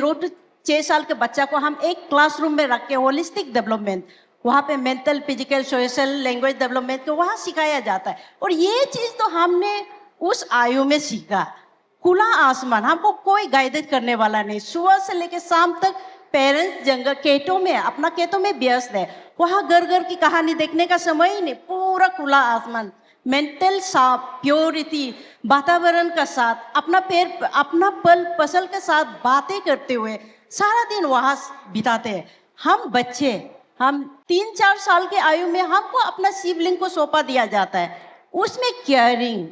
0 से 6 साल के बच्चा को हम एक क्लासरूम में रख के होलिस्टिक डेवलपमेंट, वहाँ पे mental, physical, social, language development को वहाँ सिखाया जाता है। और ये चीज़ तो हमने उस आयु में सीखा। खुला आसमान, हमको कोई गाइडेड करने वाला नहीं, सुबह से लेकर शाम तक पेरेंट्स जंगल खेतों में, अपना खेतों में व्यस्त है, वहाँ घर घर की कहानी देखने का समय ही नहीं। पूरा खुला आसमान, मेंटल साफ, प्योरिटी, वातावरण का साथ, अपना पल फसल के साथ बातें करते हुए सारा दिन वहाँ बिताते हैं। हम बच्चे, हम 3-4 साल के आयु में हमको अपना सिबलिंग को सौंपा दिया जाता है, उसमें केयरिंग,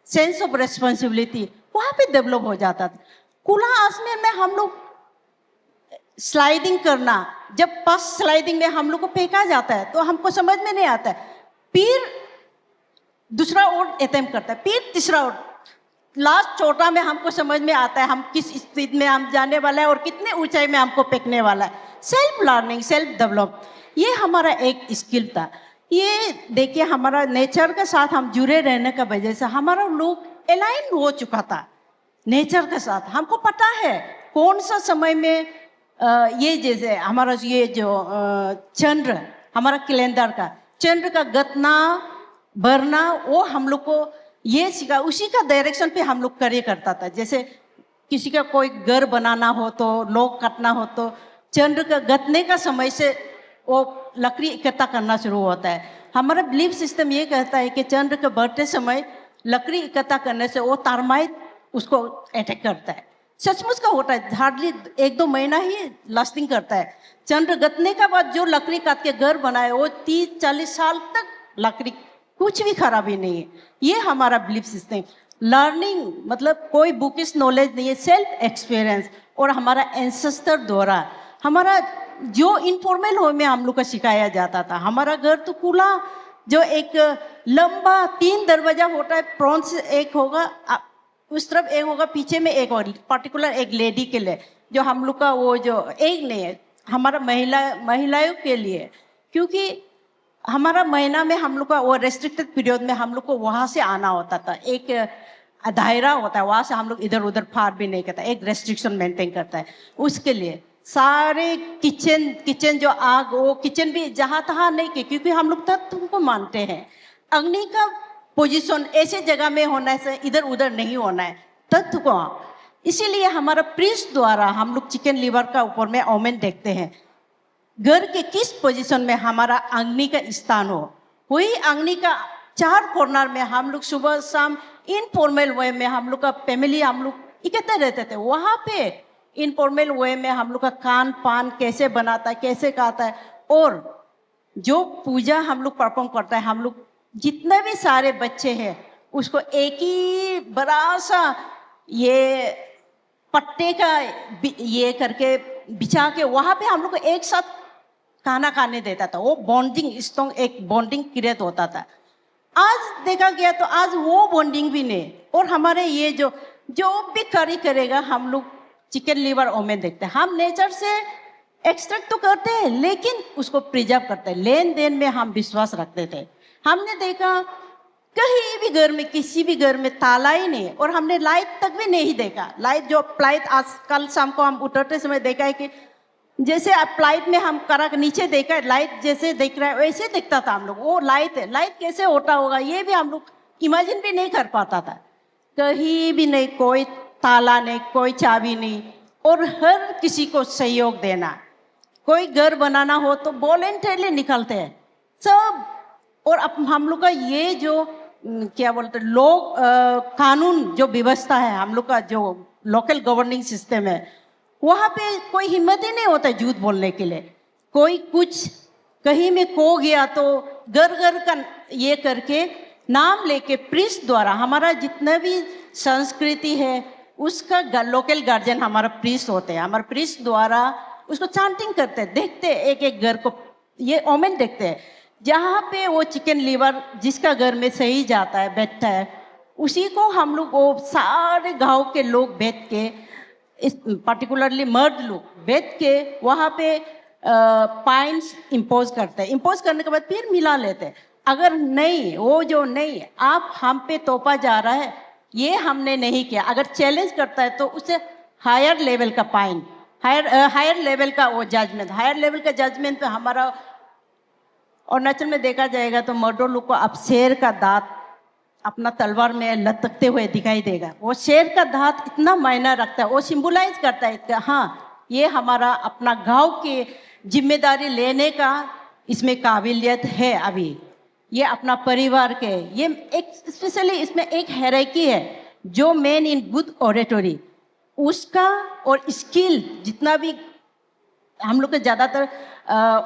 सेंस ऑफ रेस्पॉन्सिबिलिटी वहाँ पे डेवलप हो जाता था। खुला आसमान में हम लोग स्लाइडिंग करना, जब फर्स्ट स्लाइडिंग में हम लोग को फेंका जाता है तो हमको समझ में नहीं आता है, फिर दूसरा ओर अटेम्प्ट करता है, फिर तीसरा ओर, लास्ट चौथा में हमको समझ में आता है हम किस स्थिति में हम जाने वाला है और कितने ऊंचाई में हमको फेंकने वाला है। सेल्फ लर्निंग, सेल्फ डेवलप, ये हमारा एक स्किल था। ये देखिए, हमारा नेचर के साथ हम जुड़े रहने का वजह से हमारा लोग अलाइन हो चुका था नेचर के साथ। हमको पता है कौन सा समय में ये, जैसे हमारा ये जो चंद्र, हमारा कैलेंडर का चंद्र का गतना बढ़ना, वो हम लोग को ये सिखा, उसी का डायरेक्शन पे हम लोग कार्य करता था। जैसे किसी का कोई घर बनाना हो तो, लोग काटना हो तो चंद्र का गतने का समय से वो लकड़ी इकट्ठा करना शुरू होता है। हमारा बिलीफ सिस्टम ये कहता है कि चंद्र के बढ़ते समय लकड़ी इकट्ठा करने से वो टर्माइट उसको अटैक करता है। सचमुच का होता है, हार्डली 1-2 महीना ही लास्टिंग करता है। चंद्र गतने के बाद जो लकड़ी काट के घर बनाए वो 30-40 साल तक लकड़ी कुछ भी खराबी नहीं है। ये हमारा बिलीफ सिस्टम। लर्निंग मतलब कोई बुकिश नॉलेज नहीं है, सेल्फ एक्सपीरियंस और हमारा एंसेस्टर द्वारा, हमारा जो इनफॉर्मल वे में हम लोग को सिखाया जाता था। हमारा घर तो खुला, जो एक लंबा 3 दरवाजा होता है, फ्रंट से एक होगा, उस तरफ एक होगा, पीछे में एक और, पर्टिकुलर एक लेडी के लिए, जो हम लोग का वो जो एक नहीं है, हमारा महिलाओं के लिए, क्योंकि हमारा महीना में हम लोग का वो रेस्ट्रिक्टेड पीरियड में हम लोग को वहाँ से आना होता था। एक दायरा होता है, वहाँ से हम लोग इधर उधर फार भी नहीं करता, एक रेस्ट्रिक्शन मेंटेन करता है। उसके लिए सारे किचन जो आग, वो किचन भी जहाँ तहाँ नहीं के, क्योंकि हम लोग तत्व को मानते हैं। अग्नि का पोजीशन ऐसे जगह में होना है, इधर उधर नहीं होना है, तत्व को। इसीलिए हमारा प्रीस्ट द्वारा हम लोग चिकन लीवर का ऊपर में ओमेन देखते हैं, घर के किस पोजीशन में हमारा अग्नि का स्थान हो, वही अग्नि का 4 कॉर्नर में हम लोग सुबह शाम इनफॉर्मल वे में हम लोग का फैमिली, हम लोग इकट्ठे रहते थे। वहाँ पे इनफॉर्मल वे में हम लोग का खान पान कैसे बनाता है, कैसे खाता है, और जो पूजा हम लोग परफॉर्म करता है, हम लोग जितने भी सारे बच्चे हैं उसको एक ही बड़ा सा ये पट्टे का ये करके बिछा के वहाँ पे हम लोग को एक साथ खाना खाने देता था। वो बॉन्डिंग स्ट्रॉन्ग, एक बॉन्डिंग क्रिएट होता था। आज देखा गया तो आज वो बॉन्डिंग भी नहीं। और हमारे ये जो भी कार्य करेगा, हम लोग चिकन लीवर ओमेन देखते हैं। हम नेचर से एक्सट्रैक्ट तो करते हैं, लेकिन उसको प्रिजर्व करते हैं। लेन देन में हम विश्वास रखते थे। हमने देखा कहीं भी घर में, किसी भी घर में ताला ही नहीं, और हमने लाइट तक भी नहीं देखा। लाइट आज कल शाम को हम उतरते समय देखा है कि जैसे आप लाइट में हम करा के नीचे देखा है, लाइट जैसे देख रहा है वैसे दिखता था हम लोग। वो लाइट है, लाइट कैसे होता होगा ये भी हम लोग इमेजिन भी नहीं कर पाता था। कहीं भी नहीं, कोई ताला नहीं, कोई चाबी नहीं, और हर किसी को सहयोग देना। कोई घर बनाना हो तो वॉलेंटरली निकलते हैं सब। और अब हम लोग का ये जो क्या बोलते हैं, लोग कानून जो व्यवस्था है, हम लोग का जो लोकल गवर्निंग सिस्टम है, वहाँ पे कोई हिम्मत ही नहीं होता है झूठ बोलने के लिए। कोई कुछ कहीं में खो गया तो घर घर का ये करके नाम लेके प्रीस्ट द्वारा, हमारा जितना भी संस्कृति है उसका लोकल गार्जियन हमारा प्रीस्ट होते हैं। हमारे प्रीस्ट द्वारा उसको चांटिंग करते हैं, देखते हैं एक एक घर को, ये ओमेन देखते हैं। जहाँ पे वो चिकन लीवर जिसका घर में सही जाता है, बैठता है, उसी को हम लोग वो सारे गांव के लोग बैठ के, इस पर्टिकुलरली मर्द लोग बैठ के वहाँ पे पाइंस इम्पोज करते हैं। इम्पोज करने के बाद फिर मिला लेते हैं। अगर नहीं, वो जो नहीं आप हम पे तोपा जा रहा है, ये हमने नहीं किया, अगर चैलेंज करता है तो उसे हायर लेवल का पाइन हायर लेवल का वो जजमेंट, हायर लेवल का जजमेंट पे हमारा अरुणाचल में देखा जाएगा तो मर्डर लोग को अब शेर का दांत अपना तलवार में लटकते हुए दिखाई देगा। वो शेर का दांत इतना मायना रखता है, वो सिंबलाइज करता है कि हाँ ये हमारा अपना गांव की जिम्मेदारी लेने का इसमें काबिलियत है। अभी ये अपना परिवार के, ये एक स्पेशली इसमें एक हायरार्की है जो मैन इन गुड ऑरेटरी उसका और स्किल जितना भी हम लोग के ज़्यादातर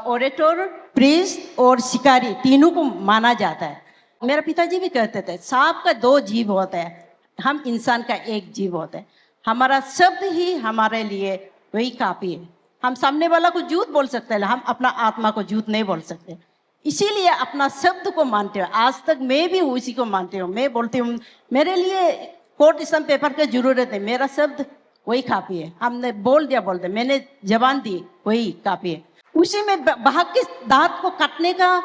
ऑरेटर, प्रीस्ट और शिकारी तीनों को माना जाता है। मेरा पिताजी भी कहते थे सांप का दो जीव होता है, हम इंसान का एक जीव होता है। हमारा शब्द ही हमारे लिए वही काफ़ी है। हम सामने वाला को झूठ बोल सकते हैं, हम अपना आत्मा को झूठ नहीं बोल सकते। इसीलिए अपना शब्द को मानते हो। आज तक मैं भी उसी को मानती हूँ। मैं बोलती हूँ मेरे लिए कोर्ट स्टैम्प पेपर की जरूरत है, मेरा शब्द वही काफ़ी है। हमने बोल दिया, मैंने जबान दी, वही काफ़ी है। उसी में भाग के दांत को काटने का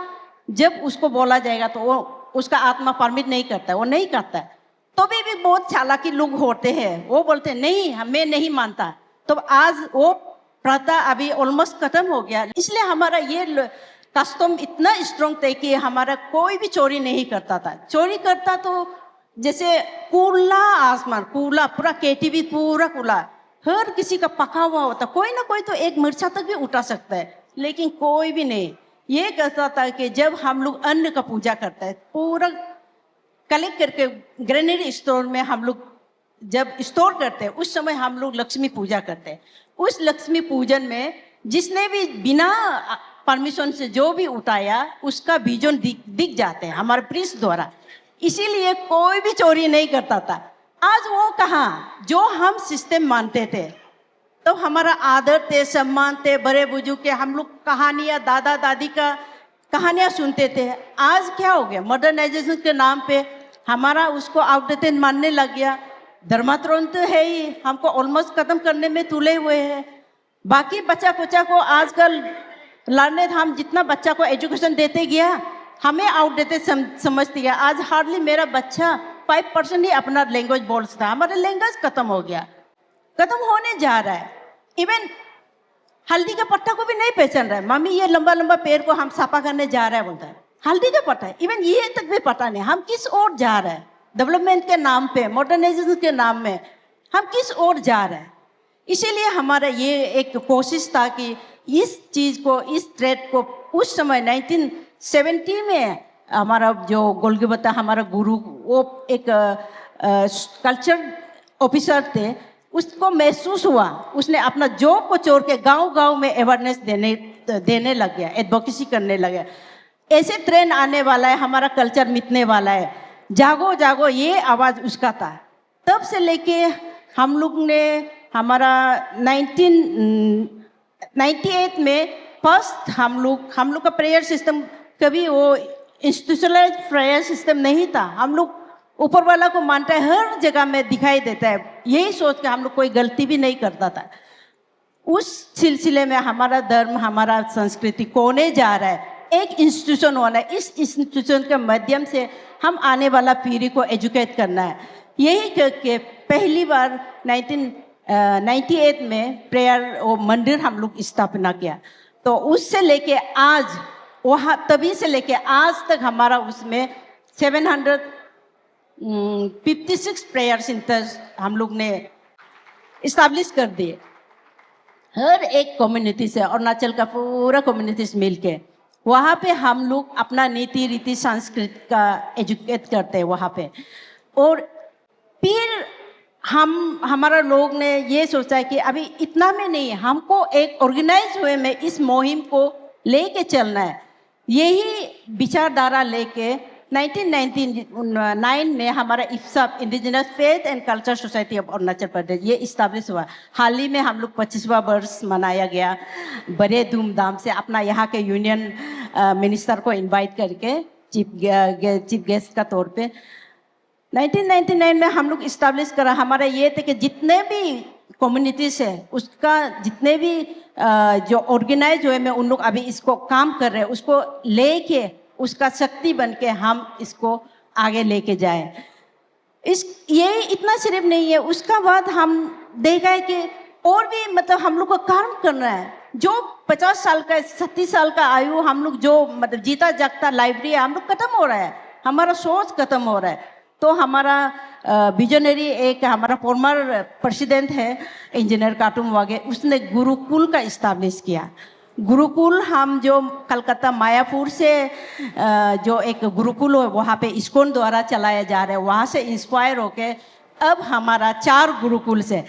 जब उसको बोला जाएगा तो वो उसका आत्मा परमिट नहीं करता है, वो नहीं करता है। तो भी बहुत चालाकी लोग होते हैं, वो बोलते हैं नहीं मैं नहीं मानता। तो आज वो प्रथा अभी ऑलमोस्ट खत्म हो गया। इसलिए हमारा ये कस्टम इतना स्ट्रॉन्ग था कि हमारा कोई भी चोरी नहीं करता था। चोरी करता तो जैसे खुला आसमान, खुला पूरा केटीवी पूरा खुला, हर किसी का पका हुआ होता। कोई ना कोई तो एक मिर्चा तक भी उठा सकता है, लेकिन कोई भी नहीं। ये कहता था कि जब हम लोग अन्न का पूजा करते हैं पूरा कलेक्ट करके ग्रेनरी स्टोर में हम लोग जब स्टोर करते हैं उस समय हम लोग लक्ष्मी पूजा करते हैं। उस लक्ष्मी पूजन में जिसने भी बिना परमिशन से जो भी उठाया उसका बीजन दिख जाते हैं हमारे प्रीस्ट द्वारा। इसीलिए कोई भी चोरी नहीं करता था। आज वो कहाँ, जो हम सिस्टम मानते थे तो हमारा आदर थे, सम्मान थे, बड़े बुजुर्ग के हम लोग कहानियाँ दादा दादी का कहानियाँ सुनते थे। आज क्या हो गया, मॉडर्नाइजेशन के नाम पे हमारा उसको आउटडेटेड मानने लग गया। धर्मांतरण तो है ही, हमको ऑलमोस्ट खत्म करने में तुले हुए हैं। बाकी बच्चा कुचा को आजकल लड़ने, हम जितना बच्चा को एजुकेशन देते गया हमें आउटडेटेड समझती है। आज हार्डली मेरा बच्चा 5% ही अपना लैंग्वेज बोलता है। हमारा लैंग्वेज खत्म हो गया, खत्म होने जा रहा है। इवन हल्दी का पत्ता को भी नहीं पहचान रहा है। मम्मी ये लंबा लंबा पेड़ को हम साफा करने जा रहा है, बोलता है हल्दी का पत्ता है। इवन ये तक भी पता नहीं हम किस ओर जा रहे हैं। डेवलपमेंट के नाम पे, मॉडर्नाइजेशन के नाम में हम किस ओर जा रहे हैं। इसीलिए हमारा ये एक कोशिश था कि इस चीज़ को, इस थ्रेड को उस समय 1970 में हमारा जो गोलगुबता हमारा गुरु, वो एक कल्चर ऑफिसर थे, उसको महसूस हुआ। उसने अपना जॉब को छोड़ के गांव-गांव में अवेयरनेस देने लग गया, एडवोकेसी करने लगा। ऐसे ट्रेंड आने वाला है, हमारा कल्चर मिटने वाला है, जागो जागो, ये आवाज़ उसका था। तब से लेके हम लोग ने हमारा 1998 में फर्स्ट हम लोग का प्रेयर सिस्टम, कभी वो इंस्टीट्यूशनलाइज प्रेयर सिस्टम नहीं था। हम लोग ऊपर वाला को मानता है, हर जगह में दिखाई देता है, यही सोच के हम लोग कोई गलती भी नहीं करता था। उस सिलसिले में हमारा धर्म, हमारा संस्कृति कोने जा रहा है, एक इंस्टीट्यूशन होना है। इस इंस्टीट्यूशन के माध्यम से हम आने वाला पीढ़ी को एजुकेट करना है। यही करके पहली बार 1998 में प्रेयर और मंदिर हम लोग स्थापना किया। तो उससे लेके आज वहाँ, तभी से लेके आज तक हमारा उसमें 756 प्रेयर सेंटर्स हम लोग ने इस्टेब्लिश कर दिए। हर एक कम्युनिटी से, अरुणाचल का पूरा कम्युनिटी से मिलके वहाँ पे हम लोग अपना नीति रीति संस्कृति का एजुकेट करते हैं वहाँ पे। और फिर हमारा लोग ने ये सोचा है कि अभी इतना में नहीं, हमको एक ऑर्गेनाइज वे में इस मुहिम को लेके चलना है। यही विचारधारा लेके 1999 में हमारा IFCSA, indigenous faith and culture society of Arunachal Pradesh, ये इस्टेब्लिश हुआ। हाल ही में हम लोग 25वां वर्ष मनाया गया बड़े धूमधाम से। अपना यहाँ के यूनियन मिनिस्टर को इनवाइट करके चीफ गेस्ट का तौर पे 1999 में हम लोग इस्टेब्लिश करा। हमारा ये थे कि जितने भी कम्युनिटीज है उसका, जितने भी जो ऑर्गेनाइज हुए में उन लोग अभी इसको काम कर रहे हैं, उसको लेके उसका शक्ति बन के हम इसको आगे लेके जाएं। ये इतना सिर्फ नहीं है, उसका बाद हम देखा है कि और भी मतलब हम लोग को काम करना है। जो 50 साल का 37 साल का आयु हम लोग जो मतलब जीता जागता लाइब्रेरी है, हम लोग खत्म हो रहा है, हमारा सोच खत्म हो रहा है। तो हमारा विजनरी एक हमारा फॉर्मर प्रेसिडेंट है इंजीनियर काटुम वागे, उसने गुरुकुल का इस्टेब्लिश किया। गुरुकुल हम जो कलकत्ता मायापुर से जो एक गुरुकुल है वहाँ पे इस्कॉन द्वारा चलाया जा रहा है, वहाँ से इंस्पायर होके अब हमारा 4 गुरुकुल से